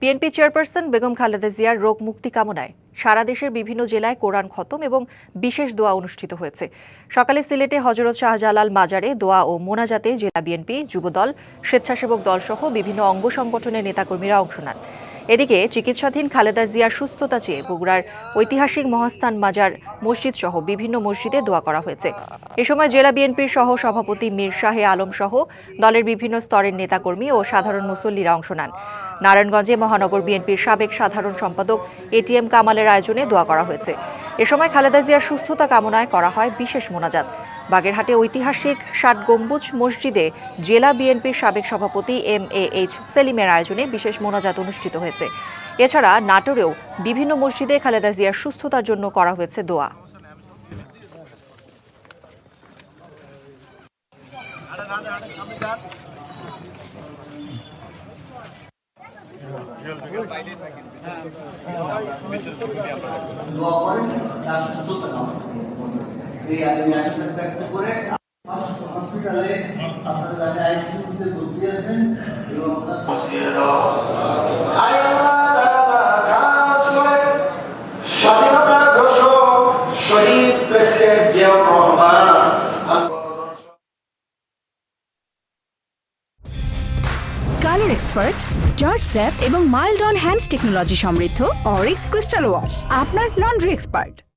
BNP chairperson Begum Khaleda জিয়ার রোগ মুক্তি কামনায় সারা দেশের বিভিন্ন জেলায় কোরআন খতম এবং বিশেষ দোয়া অনুষ্ঠিত হয়েছে। সকালে সিলেটে হযরত শাহজালাল মাজারে দোয়া ও মোনাজাতে জেলা বিএনপি, যুবদল, স্বেচ্ছাসেবক দলসহ বিভিন্ন অঙ্গ সংগঠনের নেতাকর্মীরা অংশ নেন। এদিকে চিকিৎসাধীন খালেদা জিয়ার সুস্থতা চেয়ে বগুড়ার ঐতিহাসিক মহাস্থান মাজার মসজিদ সহ বিভিন্ন মসজিদে দোয়া করা হয়েছে। এ সময় জেলা বিএনপির সহ সভাপতি মীর শাহে আলম সহ দলের বিভিন্ন স্তরের নেতাকর্মী ও সাধারণ মুসল্লিরা অংশ নেন। নারায়ণগঞ্জে মহানগর বিএনপির সাবেক সাধারণ সম্পাদক এটিএম কামালের আয়োজনে দোয়া করা হয়েছে। এ সময় খালেদা জিয়ার সুস্থতা কামনায় করা হয় বিশেষ মোনাজাত। বাগেরহাটে ঐতিহাসিক ৬০ গম্বুজ মসজিদে জেলা বিএনপির সাবেক সভাপতি MAH সেলিমের আয়োজনে বিশেষ মোনাজাত অনুষ্ঠিত হয়েছে। এছাড়া নাটোরেও বিভিন্ন মসজিদে খালেদা জিয়ার সুস্থতার জন্য করা হয়েছে দোয়া। হসপিটালে আপনারা যারা আইসিইউতে ভর্তি আছেন এবং স্বাধীনতার ঘোষক শহীদ president Ziaur Rahman colour expert, জর্জ স্যাপ এবং মাইল্ড অন হ্যান্ডস টেকনোলজি সমৃদ্ধ অরিক্স ক্রিস্টাল ওয়াশ আপনার লন্ড্রি এক্সপার্ট।